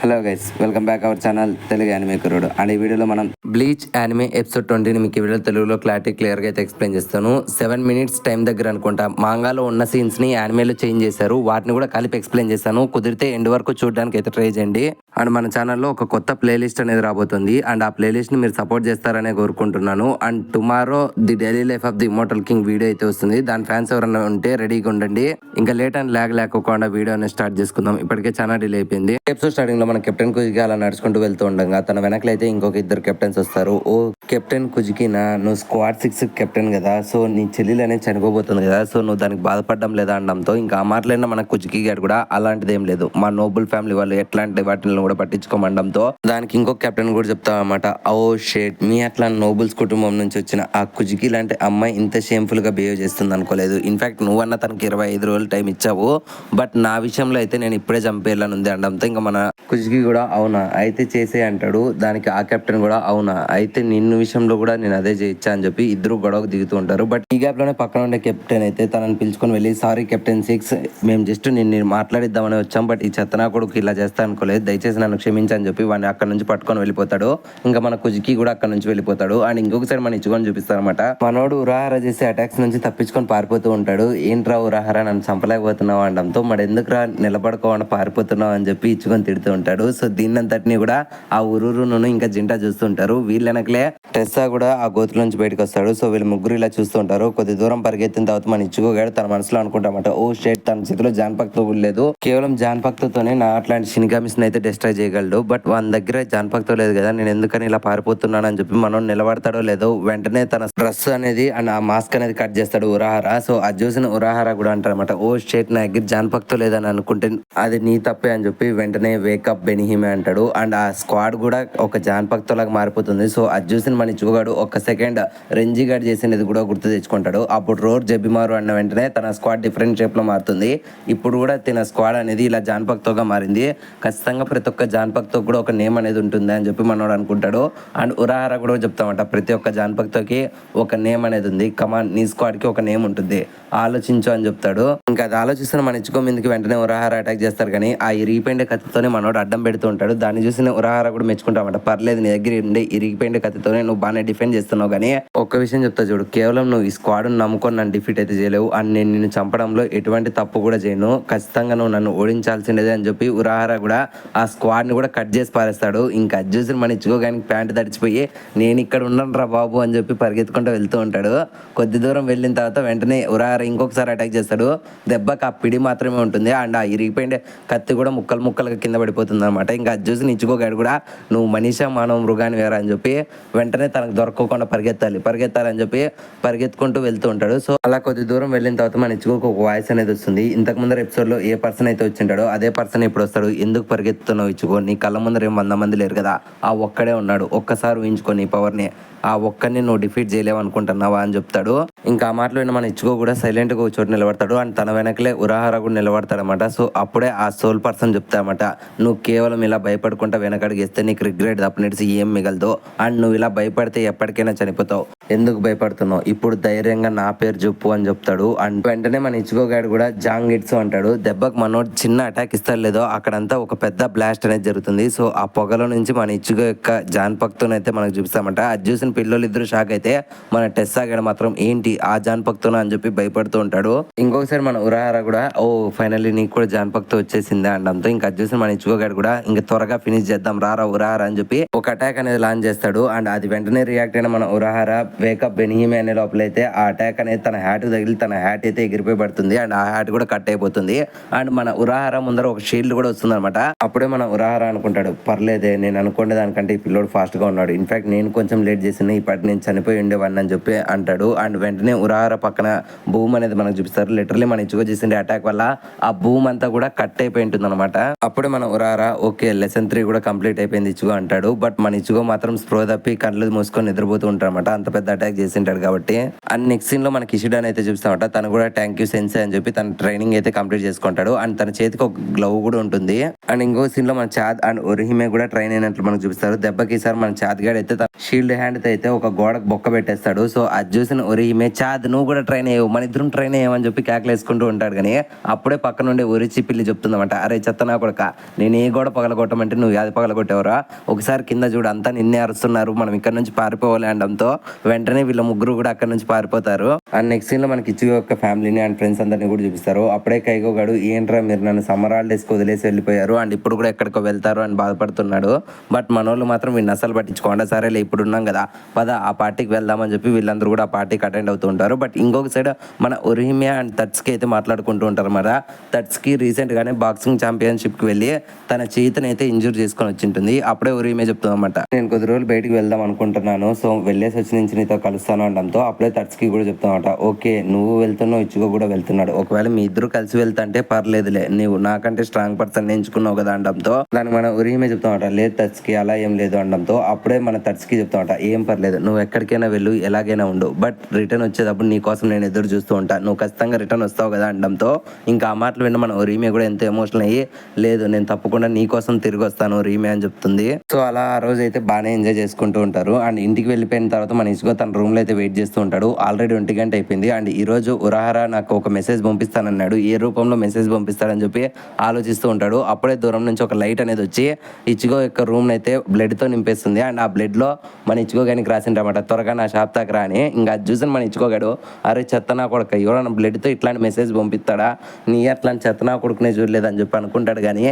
Hello guys, welcome back our channel Telugu anime కుర్రోడు. And ఈ వీడియోలో మనం బ్లీచ్ యానిమే ఎపిసోడ్ 20ని మీకు ఈ వీడియో తెలుగులో క్లియర్గా అయితే ఎక్స్ప్లెయిన్ చేస్తాను. 7 minutes టైం దగ్గర అనుకుంటా మాంగాలో ఉన్న సీన్స్ని యానిమేలో చేంజ్ చేశారు. వాటిని కూడా కలిపి ఎక్స్ప్లెయిన్ చేస్తాను. కుదిరితే ఎండ్ వరకు చూడడానికి అయితే ట్రై చేయండి. అండ్ మన ఛానల్లో ఒక కొత్త ప్లేలిస్ట్ అనేది రాబోతుంది. అండ్ ఆ ప్లేలిస్ట్ని మీరు సపోర్ట్ చేస్తారనే కోరుకుంటున్నాను. And tomorrow the daily life of the immortal king video అయితే వస్తుంది. దాని ఫ్యాన్స్ ఎవరైనా ఉంటే రెడీగా ఉండండి. ఇంకా లేట్ అండ్ ల్యాగ్ లేకుండా వీడియో అనేది స్టార్ట్ చేసుకుందాం. ఇప్పటికే చాలా డిలే అయిపోయింది. ఎపిసోడ్ స్టార్టింగ్ లో మన కెప్టెన్ కుజికి అలా నడుచుకుంటూ వెళ్తూ ఉండగా తన వెనకలైతే ఇంకొక ఇద్దరు కెప్టెన్స్ వస్తారు. ఓ కెప్టెన్ కుజికి నువ్వు స్క్వాడ్ 6 కెప్టెన్ కదా, సో నీ చెల్లెలు అనేది చనిపోబోతుంది కదా, సో నువ్వు దానికి బాధపడడం లేదా అనడంతో ఇంకా ఆ మాటలైనా మన కుజికి గారు కూడా అలాంటిది ఏం లేదు, మా నోబుల్ ఫ్యామిలీ వాళ్ళు ఎట్లాంటి వాటిని కూడా పట్టించుకోమండంతో దానికి ఇంకొక కెప్టెన్ కూడా చెప్తా అనమాట. ఓ షేట్, మీ అట్లా నోబుల్స్ కుటుంబం నుంచి వచ్చిన ఆ కుజికి లాంటి అమ్మాయి ఇంత షేమ్ఫుల్ గా బిహేవ్ చేస్తుంది అనుకోలేదు. ఇన్ఫాక్ట్ నువ్వన్నా తనకి 25 రోజులు టైం ఇచ్చావు, బట్ నా విషయంలో అయితే నేను ఇప్పుడే చంపేయాలని ఉంది అనడంతో ఇంకా మన కుజికి కూడా అవునా అయితే చేసే అంటాడు. దానికి ఆ కెప్టెన్ కూడా అవునా అయితే నిన్ను విషయంలో కూడా నేను అదే చేయొచ్చా అని చెప్పి ఇద్దరు గొడవకు దిగుతూ ఉంటారు. బట్ ఈ గ్యాప్ లోనే పక్కన ఉండే కెప్టెన్ అయితే తనని పిలుచుకొని వెళ్ళి, సారీ కెప్టెన్ 6, మేము జస్ట్ నిన్ను మాట్లాడిద్దామని వచ్చాం, బట్ ఈ చెత్తనా కొడుకు ఇలా చేస్తా అనుకోలేదు, దయచేసి నన్ను క్షమించని చెప్పి వాడిని అక్కడ నుంచి పట్టుకొని వెళ్ళిపోతాడు. ఇంకా మన కుజికి కూడా అక్కడ నుంచి వెళ్ళిపోతాడు. అండ్ ఇంకొకసారి మన ఇచ్చుకొని చూపిస్తారు అనమాట. మనోడు ఉరాహార చేసే అటాక్స్ నుంచి తప్పించుకొని పారిపోతూ ఉంటాడు. ఏంట్రా ఉరాహార నన్ను చంపలేకపోతున్నావు అనడంతో మరి ఎందుకురా నిలబడుకోకుండా పారిపోతున్నావు అని చెప్పి ఇచ్చుకొని తిడుతూ ఉంటాడు. సో దీన్నంతటిని కూడా ఆ ఉరురును ఇంకా జింటా చూస్తుంటారు. వీళ్ళనకలే టెస్సా కూడా ఆ గోతుల నుంచి బయటకు వస్తాడు. సో వీళ్ళు ముగ్గురు ఇలా చూస్తూ ఉంటారు. కొద్ది దూరం పరిగెత్తిన తర్వాత మన ఇచ్చుకోగాడు తన మనసులో అనుకుంటామట, ఓ షేట్, తన చేతిలో జాన్పక్తో లేదు, కేవలం జాన్పక్తోనే నా అట్లాంటి షినిగామిస్ అయితే డిస్ట్రాయ్ చేయగలడు, బట్ వాళ్ళ దగ్గర జాన్పక్తో లేదు కదా, నేను ఎందుకని ఇలా పారిపోతున్నాను అని చెప్పి మనం నిలబడతాడో లేదో వెంటనే తన డ్రెస్ అనేది అండ్ ఆ మాస్క్ అనేది కట్ చేస్తాడు ఉరాహార. సో అది చూసిన ఉరాహార కూడా అంటారనమాట, ఓ షేట్, నా దగ్గర జాన్పక్తో లేదని అనుకుంటే అది నీ తప్పే అని చెప్పి వెంటనే వేకప్ బెనిహిమే అంటాడు. అండ్ ఆ స్క్వాడ్ కూడా ఒక జాన్పక్తో లాగా మారిపోతుంది. సో అది చూసిన మన చూగాడు ఒక్క సెకండ్ రెంజీ గార్డ్ చేసినది కూడా గుర్తు తెచ్చుకుంటాడు. అప్పుడు రోర్ జబిమారు అన్న వెంటనే తన స్క్వాడ్ డిఫరెంట్ షేప్ లో మారుతుంది. ఇప్పుడు కూడా తన స్క్వాడ్ అనేది ఇలా జాన్పక్తోగా మారింది. ఖచ్చితంగా ప్రతి ఒక్క జాన్పక్తో కూడా ఒక నేమ్ అనేది ఉంటుంది అని చెప్పి మనోడు అనుకుంటాడు. అండ్ ఉరాహార కూడా చెప్తామంట, ప్రతి ఒక్క జాన్పక్తోకి ఒక నేమ్ అనేది ఉంది, కమాన్ నీ స్క్వాడ్ కి ఒక నేమ్ ఉంటుంది, ఆలోచించు అని చెప్తాడు. ఇంకా అది ఆలోచిస్తున్న మన ఇచ్చుకో మీదకి వెంటనే ఉరాహార అటాక్ చేస్తారు. కానీ ఆ ఇరిగిపోయిండే కత్తితోనే మనోడు అడ్డం పెడుతూ ఉంటాడు. దాన్ని చూసిన ఉరాహార కూడా మెచ్చుకుంటామంట, పర్లేదు నీ దగ్గర ఉండే ఇరిగిపోయిండే కత్తితోనే నువ్వు బాగానే డిఫెండ్ చేస్తున్నావు. కానీ ఒక్క విషయం చెప్తా చూడు, కేవలం నువ్వు ఈ స్క్వాడ్ నమ్ముకొని నన్ను డిఫీట్ అయితే చేయలేవు, అండ్ నేను నిన్ను చంపడంలో ఎటువంటి తప్పు కూడా చేయను, ఖచ్చితంగా నువ్వు నన్ను ఓడించాల్సిందేదే అని చెప్పి ఉరాహార కూడా ఆ స్క్వాడ్ ని కూడా కట్ చేసి పారేస్తాడు. ఇంకా అది చూసిన మన ఇచ్చుకోగానికి ప్యాంట్ తడిచిపోయి నేను ఇక్కడ ఉన్నాను రా బాబు అని చెప్పి పరిగెత్తుకుంటూ వెళ్తూ ఉంటాడు. కొద్ది దూరం వెళ్ళిన తర్వాత వెంటనే ఉరాహార ఇంకొకసారి అటాక్ చేస్తాడు. దెబ్బకి ఆ పిడి మాత్రమే ఉంటుంది అండ్ ఆ ఇరిగిపోయిండే కత్తి కూడా ముక్కలుగా కింద పడిపోతుంది అనమాట. ఇంకా అది చూసి ఇచ్చుకోగాడు కూడా నువ్వు మనిషా మానవ మృగాన్ని వేరా అని చెప్పి వెంటనే తనకు దొరకకుండా పరిగెత్తాలని చెప్పి పరిగెత్తుకుంటూ వెళ్తూ ఉంటాడు. సో అలా కొద్ది దూరం వెళ్ళిన తర్వాత మన ఇచ్చుకోకు ఒక వాయిస్ అనేది వస్తుంది. ఇంతకు ముందర ఎపిసోడ్ లో ఏ పర్సన్ అయితే వచ్చింటాడో అదే పర్సన్ ఇప్పుడు వస్తాడు. ఎందుకు పరిగెత్తుతున్నావు ఇచ్చుకో, నీ కళ్ళ ముందర ఏం 100 మంది లేరు కదా, ఆ ఒక్కడే ఉన్నాడు, ఒక్కసారి ఊహించుకో నీ పవర్ని, ఆ ఒక్కరిని నువ్వు డిఫీట్ చేయలేవు అనుకుంటున్నావా అని చెప్తాడు. ఇంకా ఆ మాటలో మన ఇచ్చుకో కూడా సైలెంట్ గా చోటు నిలబడతాడు అండ్ తన వెనకలే ఉరాహార కూడా నిలబడతాడు అనమాట. సో అప్పుడే ఆ సోల్ పర్సన్ చెప్తాడనమాట, నువ్వు కేవలం ఇలా భయపడుకుంటా వెనకడిగేస్తే నీకు రిగ్రెట్ తప్పనిడిసి ఏం మిగలదు, అండ్ నువ్వు ఇలా భయపడితే ఎప్పటికైనా చనిపోతావు, ఎందుకు భయపడుతున్నావు, ఇప్పుడు ధైర్యంగా నా పేరు చెప్పు అని చెప్తాడు. అండ్ వెంటనే మన ఇచ్చుకోగాడు కూడా జాంగ్ ఇట్స్ అంటాడు. దెబ్బకు మనోడు చిన్న అటాక్ ఇస్తాడు లేదో అక్కడంతా ఒక పెద్ద బ్లాస్ట్ అనేది జరుగుతుంది. సో ఆ పొగలో నుంచి మన ఇచ్చుకో యొక్క జాన్పక్తోనైతే మనకు చూపిస్తామంట. అది చూసిన పిల్లలు ఇద్దరు షాక్ అయితే మన టెస్సా గడ మాత్రం ఏంటి ఆ జాన్పక్తోనా అని చెప్పి భయపడుతూ ఉంటాడు. ఇంకొకసారి మన ఉరాహార కూడా ఓ ఫైనల్లీ నీకు కూడా జాన్పక్తో వచ్చేసిందా అనడంతో ఇంకా అది చూసి మన ఇచ్చుకోగాడు కూడా ఇంకా త్వరగా ఫినిష్ చేద్దాం రారా ఉరాహార అని చెప్పి ఒక అటాక్ అనేది లాంచ్ చేస్తాడు. అండ్ అది వెంటనే రియాక్ట్ అయిన మన ఉరాహార వేకప్ బెనిహిమే అనే లోపలైతే ఆ అటాక్ అనేది తన హ్యాట్ తగిలి తన హ్యాట్ అయితే ఎగిరిపోయి పడుతుంది అండ్ ఆ హ్యాట్ కూడా కట్ అయిపోతుంది. అండ్ మన ఉరాహార ముందర ఒక షీల్డ్ కూడా వస్తుంది అనమాట. అప్పుడే మన ఉరాహార అనుకుంటాడు, పర్లేదే నేను అనుకునే దానికంటే ఈ పిల్లోడు ఫాస్ట్ గా ఉన్నాడు, ఇన్ఫాక్ట్ నేను కొంచెం లేట్ చేసిన ఇప్పటి నేను చనిపోయి ఉండేవాడిని అని చెప్పి అంటాడు. అండ్ వెంటనే ఉరాహార పక్కన భూమ్ అనేది మనకు చూపిస్తారు. లిటరలీ మన ఇచ్చుకో చేసిన అటాక్ వల్ల ఆ భూమ్ అంతా కూడా కట్ అయిపోయి ఉంటుంది అనమాట. అప్పుడే మన ఉరాహార ఓకే లెసన్ 3 కూడా కంప్లీట్ అయిపోయింది ఇచ్చుకో అంటాడు. బట్ మన ఇచ్చుకో మాత్రం స్ప్రో తప్పి కళ్ళు మూసుకొని నిద్రపోతూ ఉంటారు అనమాట, అంత పెద్ద అటాక్ చేసింటాడు కాబట్టి. అండ్ నెక్స్ట్ సీన్ లో మనకి ఇషిడాన్ అయితే చూపిస్తామట, తను కూడా థ్యాంక్ యూ సెన్సే అని చెప్పి తన ట్రైనింగ్ అయితే కంప్లీట్ చేసుకుంటాడు. అండ్ తన చేతికి ఒక గ్లవ్ కూడా ఉంటుంది. అండ్ ఇంకో సీన్ లో మన చాద్ అండ్ ఒరిహిమే కూడా ట్రైన్ అయినట్లు మనకు చూపిస్తారు. దెబ్బకి ఈసారి మన చాద్ గాడ్ అయితే తన షీల్డ్ హ్యాండ్ అయితే ఒక గోడకు బొక్క పెట్టేస్తాడు. సో అది చూసిన ఒరిహిమే చాద్ నువ్వు కూడా ట్రైన్ అయ్యావు, మన ఇద్దరం ట్రైన్ అయ్యామని చెప్పి కేకలేసుకుంటూ ఉంటాడు. కానీ అప్పుడే పక్క నుండి ఒరిచి పిల్లి చెప్తుందన్నమాట, అరే చెత్త నా కొడక, నేను ఏ గోడ పగలగొట్టమంటే నువ్వు యాది పగలగొట్టేవరా, ఒకసారి కింద చూడు అంతా నిన్నే అరుస్తున్నారు, మనం ఇక్కడ నుంచి పారిపోవాలి అనడంతో వెంటనే వీళ్ళ ముగ్గురు కూడా అక్కడ నుంచి పారిపోతారు. అండ్ నెక్స్ట్ సీన్ లో మనకి ఇచ్చి యొక్క ఫ్యామిలీని అండ్ ఫ్రెండ్స్ అందరినీ కూడా చూపిస్తారు. అప్పుడే కైగో గాడు ఏంట్రా మీరు నన్ను సమ్మర్ హాలిడేస్కి వదిలేసి వెళ్ళిపోయారు అండ్ ఇప్పుడు కూడా ఎక్కడికో వెళ్తారు అని బాధపడుతున్నాడు. బట్ మనోళ్ళు మాత్రం వీడిని అసలు పట్టించుకోండి, సరేలే ఇప్పుడు ఉన్నాం కదా పద ఆ పార్టీకి వెళ్దామని చెప్పి వీళ్ళందరూ కూడా ఆ పార్టీకి అటెండ్ అవుతూ ఉంటారు. బట్ ఇంకొక సైడ్ మన ఒరిహిమే అండ్ తట్స్కి అయితే మాట్లాడుకుంటూ ఉంటారు అన్నమాట. తట్స్కి రీసెంట్ గానే బాక్సింగ్ ఛాంపియన్షిప్ కి వెళ్ళి తన చేతిని అయితే ఇంజూర్ చేసుకొని వచ్చింటుంది. అప్పుడే ఒరిహిమే చెప్తుంది అనమాట, నేను కొద్ది రోజులు బయటికి వెళ్దాం అనుకుంటున్నాను, సో వెళ్ళేసి వచ్చి నుంచి నీతో కలుస్తాను అనడంతో అప్పుడే తట్స్కి కూడా చెప్తామట, ఓకే నువ్వు వెళ్తున్నావు ఇచ్చుకో కూడా వెళ్తున్నాడు, ఒకవేళ మీ ఇద్దరు కలిసి వెళ్తుంటే పర్లేదులే, నువ్వు నాకంటే స్ట్రాంగ్ పర్సన్ ఎంచుకున్నావు కదా అనడంతో దానికి మన ఒరిహిమే చెప్తామట, లేదు తట్స్కి అలా ఏం లేదు అనడంతో అప్పుడే మన తట్స్కి చెప్తామట, ఏం పర్లేదు నువ్వు ఎక్కడికైనా వెళ్ళు ఎలాగైనా ఉండు, బట్ రిటర్న్ వచ్చేటప్పుడు నీ కోసం నేను ఎదురు చూస్తూ ఉంటా, నువ్వు ఖచ్చితంగా రిటర్న్ వస్తావు కదా అనడంతో ఇంకా ఆ మాటలు విన్న మన ఒరిహిమే కూడా ఎంతో ఎమోషనల్ అయ్యి, లేదు నేను తప్పకుండా నీ కోసం తిరిగి వస్తాను ఒరిహిమే అని చెప్తుంది. సో అలా ఆ రోజు అయితే బాగానే ఎంజాయ్ చేసుకుంటూ ఉంటారు. అండ్ ఇంటికి వెళ్ళిపోయిన తర్వాత మన ఇసుగో తన రూమ్ లో అయితే వెయిట్ చేస్తూ ఉంటాడు. ఆల్రెడీ 1 గంట అయిపోయింది. అండ్ ఈ రోజు ఉరహారా నాకు ఒక మెసేజ్ పంపిస్తానన్నాడు, ఏ రూపంలో మెసేజ్ పంపిస్తాడని చెప్పి ఆలోచిస్తూ ఉంటాడు. అప్పుడే దూరం నుంచి ఒక లైట్ అనేది వచ్చి ఇచ్చిగో యొక్క రూమ్ అయితే బ్లడ్ తో నింపేస్తుంది. అండ్ ఆ బ్లడ్ లో మన ఇచ్చిగో గానికి రాసిండ్రమాట, త్వరగా నా షాప్ దాకా రా అని. ఇంకా అది చూసిన మన ఇచ్చుకోగాడు, అరే చెత్త నా కొడుక ఎవరైనా బ్లడ్ తో ఇట్లాంటి మెసేజ్ పంపిస్తాడా, నీ అట్లాంటి చెత్త నా కొడుకునే చూడలేదని చెప్పి అనుకుంటాడు. కానీ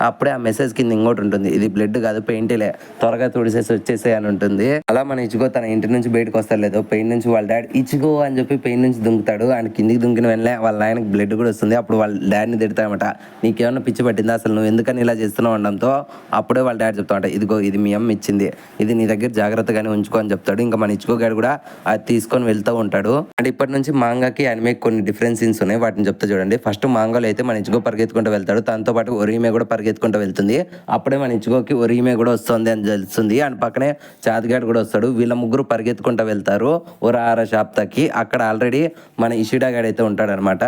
అప్పుడే ఆ మెసేజ్ కింద ఇంకోటి ఉంటుంది, ఇది బ్లడ్ కాదు పెయింట్లే, త్వరగా తుడిసేసి వచ్చేసే అని ఉంటుంది. అలా మన ఇచ్చుకో తన ఇంటి నుంచి బయటకు వస్తాడు లేదు, పెయిన్ నుంచి వాళ్ళ డాడీ ఇచ్చుకో అని చెప్పి పెయిన్ నుంచి దుంకుతాడు. అండ్ కిందికి దుంకిన వెంటనే వాళ్ళ ఆయనకి బ్లడ్ కూడా వస్తుంది. అప్పుడు వాళ్ళ డాడీని తిడతాడనమాట, నీకేమన్నా పిచ్చి పట్టిందా అసలు, నువ్వు ఎందుకని ఇలా చేస్తున్నావు అనడంతో అప్పుడే వాళ్ళ డాడీ చెప్తామంట, ఇదిగో ఇది మీ అమ్మ ఇచ్చింది, ఇది నీ దగ్గర జాగ్రత్తగానే ఉంచుకో అని చెప్తాడు. ఇంకా మన ఇచ్చుకో గాడు కూడా అది తీసుకొని వెళ్తూ ఉంటాడు. అండ్ ఇప్పటి నుంచి మాంగాకి అనిమే కొన్ని డిఫరెన్స్ సీన్స్ ఉన్నాయి, వాటిని చెప్తా చూడండి. ఫస్ట్ మాంగాలో అయితే మన ఇచ్చుకో పరిగెత్తుకుంటూ వెళ్తాడు, దాంతో పాటు ఒరిహిమే కూడా పరిగెత్తుకుంటూ వెళ్తుంది. అప్పుడే మన ఇచ్చుకోకి ఒరిహిమే కూడా వస్తుంది అని తెలుస్తుంది. అండ్ పక్కనే చాతిగాడు కూడా వస్తాడు. వీళ్ళ ముగ్గురు పరిగెత్తుకుంటూ వెళ్తారు ఉరహారా షాప్ తక్కి. అక్కడ ఆల్రెడీ మన ఇషిడా గాడు అయితే ఉంటాడు అనమాట.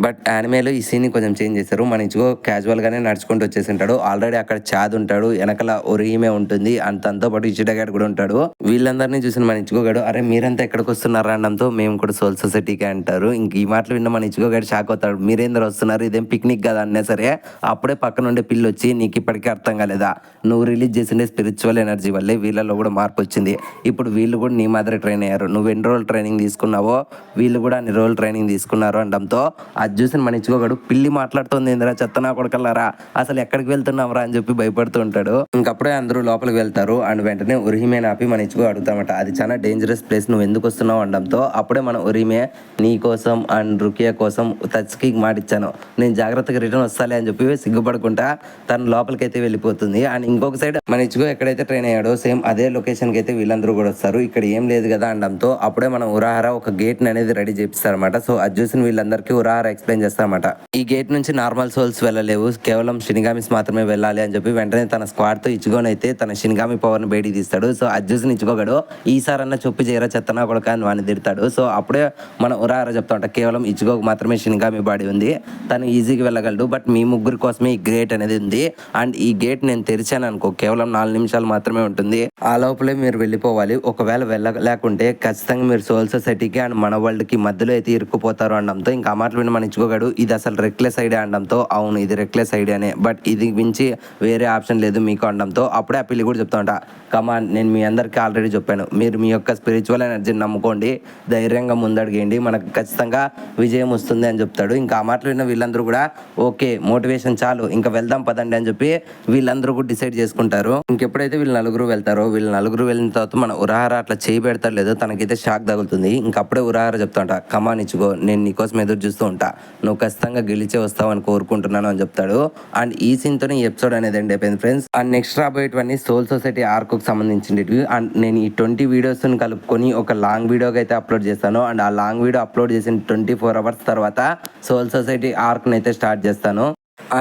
బట్ యానిమేలో ఈ సీన్ కొంచెం చేంజ్ చేశారు. మన ఇచ్చుకో క్యాజువల్ గానే నడుచుకుంటూ వచ్చేసి ఉంటాడు. ఆల్రెడీ అక్కడ చాద్ ఉంటాడు, వెనకల ఒరిహిమే ఉంటుంది, అండ్ తనతో పాటు ఇషిడా గాడు కూడా ఉంటాడు. వీళ్ళందరినీ చూసిన మన ఇచ్చుకోగాడు, అరే మీరంతా ఎక్కడికి వస్తున్నారా అనడంతో మేము కూడా సోల్ సొసైటీకి అంటారు. ఇంక ఈ మాటలు విన్న మన ఇచ్చుకోగాడు షాక్ అవుతాడు, మీరేందరూ వస్తున్నారు, ఇదేం పిక్నిక్ కదా అన్నా సరే. అప్పుడే పక్కన ఉండే పిల్లి వచ్చి, నీకు ఇప్పటికీ అర్థం కాలేదా, నువ్వు రిలీజ్ చేసిండే స్పిరిచువల్ ఎనర్జీ వల్లే వీళ్ళలో కూడా మార్పు వచ్చింది, ఇప్పుడు వీళ్ళు కూడా నీ మాదిరి ట్రైన్ అయ్యారు, నువ్వు ఎన్ని రోజులు ట్రైనింగ్ తీసుకున్నావో వీళ్ళు కూడా అన్ని రోజులు ట్రైనింగ్ తీసుకున్నారు అనడంతో అది చూసిన మన ఇచ్చుకోగాడు, పిల్లి మాట్లాడుతుంది ఏందిరా చెత్త నా కొడకల్లారా, అసలు ఎక్కడికి వెళ్తున్నావురా అని చెప్పి భయపడుతూ ఉంటాడు. ఇంకప్పుడే అందరూ లోపలికి వెళ్తారు. అండ్ వెంటనే ఒరిహిమే ఆపి మన ఇచ్చుకో అడుగుతామట, అది చాలా డేంజరస్ ప్లేస్, నువ్వు ఎందుకు వస్తున్నావు అనడంతో అప్పుడే మన ఒరిహిమే, నీ కోసం అండ్ రుకియా కోసం తచ్కి మాటిచ్చాను, నేను జాగ్రత్తగా రిటర్న్ వస్తాలే అని చెప్పి సిగ్గుపడుకుంటా తను లోపలికి అయితే వెళ్ళిపోతుంది. అండ్ ఇంకొక సైడ్ మన ఇచ్చుకో ఎక్కడైతే ట్రైన్ అయ్యాడో సేమ్ అదే లొకేషన్కి అయితే వీళ్ళందరూ కూడా వస్తారు. ఇక్కడ ఏం లేదు కదా అనడంతో అప్పుడే మన ఉరహారా ఒక గేట్ అనేది రెడీ చేపిస్తారనమాట. సో అది చూసిన వీళ్ళందరికీ ఉరహారా ఎక్స్ప్లెయిన్ చేస్తారన్నమాట, ఈ గేట్ నుంచి నార్మల్ సోల్స్ వెళ్ళలేవు, కేవలం షినిగామిస్ మాత్రమే వెళ్ళాలి అని చెప్పి వెంటనే తన స్క్వాడ్ తో ఇచ్చుకోనైతే తన షినిగామి పవర్ ని బయటికి తీస్తాడు. సో అది చూసి ఇచ్చుకోగాడు, ఈసారన్నా చొప్పి చేయరా చెత్తనా కొడక అని వాడిని తిడతాడు. సో అప్పుడే మన ఉరహారా చెప్తా ఉంటా, కేవలం ఇచ్చుకోకు మాత్రమే షినిగామి బాడీ ఉంది, తను ఈజీగా వెళ్ళగలడు, బట్ మీ ముగ్గురు కోసమే ఈ గేట్ అనేది ఉంది. అండ్ ఈ గేట్ నేను తెరిచాను అనుకో కేవలం 4 నిమిషాలు మాత్రమే ఉంటుంది, ఆ లోపలే మీరు వెళ్ళిపోవాలి, ఒకవేళ వెళ్ళలేకుంటే ఖచ్చితంగా మీరు సోల్ సొసైటీకి అండ్ మన వరల్డ్ కి మధ్యలో అయితే ఇరుక్కుపోతారు అనడంతో ఇంకా ఆ మాటలు విని మన ఇచ్చుకోగాడు, ఇది అసలు రెక్లెస్ ఐడియా అనడంతో అవును ఇది రెక్లెస్ ఐడియానే, బట్ ఇది మించి వేరే ఆప్షన్ లేదు మీకు అనడంతో అప్పుడే ఆ పిల్లి కూడా చెప్తా ఉంటా, కమాన్ నేను మీ అందరికీ ఆల్రెడీ చెప్పాను, మీరు మీ యొక్క స్పిరిచువల్ ఎనర్జీని నమ్ముకోండి, ధైర్యంగా ముందడిగేయండి, మనకు ఖచ్చితంగా విజయం వస్తుంది అని చెప్తాడు. ఇంకా ఆ మాటలు విన్న వీళ్ళందరూ కూడా ఓకే మోటివేషన్ చాలు ఇంకా వెళ్దాం పదండి అని చెప్పి వీళ్ళందరూ కూడా డిసైడ్ చేసుకుంటారు. ఇంకెప్పుడైతే వీళ్ళు నలుగురు వెళ్తారో వీళ్ళు నలుగురు వెళ్ళిన తర్వాత మన ఉరహారా అట్లా చేయి పెడతారు లేదో తనకైతే షాక్ తగులుతుంది. ఇంకప్పుడే ఉరహారా చెప్తా ఉంటా, కమాన్ ఇచ్చుకో నేను నీకోసం ఎదురు చూస్తూ ఉంటా, నువ్వు ఖచ్చితంగా గెలిచే వస్తావని కోరుకుంటున్నాను అని చెప్తాడు. అండ్ ఈ సీన్ తోనే ఈ ఎపిసోడ్ అనేది ఎండ్ అయిపోయింది ఫ్రెండ్స్. అండ్ నెక్స్ట్ రాబోయేటివన్నీ సోల్ సొసైటీ ఆర్క్ కు సంబంధించినవి. అండ్ నేను ఈ 20 వీడియోస్ కలుపుకొని ఒక లాంగ్ వీడియోకి అయితే అప్లోడ్ చేస్తాను. అండ్ ఆ లాంగ్ వీడియో అప్లోడ్ చేసిన 24 hours తర్వాత సోల్ సొసైటీ ఆర్క్ అయితే స్టార్ట్ చేస్తాను.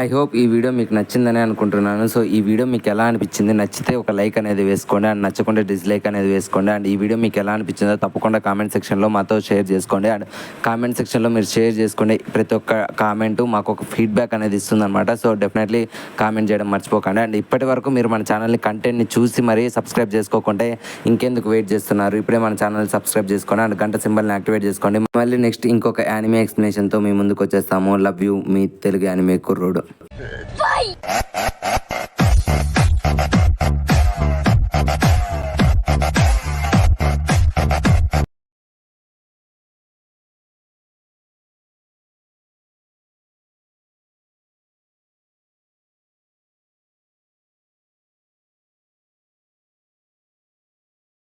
ఐ హోప్ ఈ వీడియో మీకు నచ్చిందని అనుకుంటున్నాను. సో ఈ వీడియో మీకు ఎలా అనిపించింది? నచ్చితే ఒక లైక్ అనేది వేసుకోండి, అండ్ నచ్చకుంటే డిస్లైక్ అనేది వేసుకోండి. అండ్ ఈ వీడియో మీకు ఎలా అనిపించిందో తప్పకుండా కామెంట్ సెక్షన్లో మాతో షేర్ చేసుకోండి. అండ్ కామెంట్ సెక్షన్లో మీరు షేర్ చేసుకోండి. ప్రతి ఒక్క కామెంటు మాకు ఒక ఫీడ్బ్యాక్ అనేది ఇస్తుందన్నమాట. సో డెఫినెట్లీ కామెంట్ చేయడం మర్చిపోకండి. అండ్ ఇప్పటి వరకు మీరు మన ఛానల్ని కంటెంట్ని చూసి మరీ సబ్స్క్రైబ్ చేసుకోకుంటే ఇంకెందుకు వెయిట్ చేస్తున్నారు? ఇప్పుడే మన ఛానల్ సబ్స్క్రైబ్ చేసుకోండి అండ్ గంట సింబల్ని యాక్టివేట్ చేసుకోండి. మళ్ళీ నెక్స్ట్ ఇంకొక యానిమే ఎక్స్ప్లెనేషన్తో మీ ముందుకు వచ్చేస్తాము. Love you, me Telugu anime కుర్రోడు.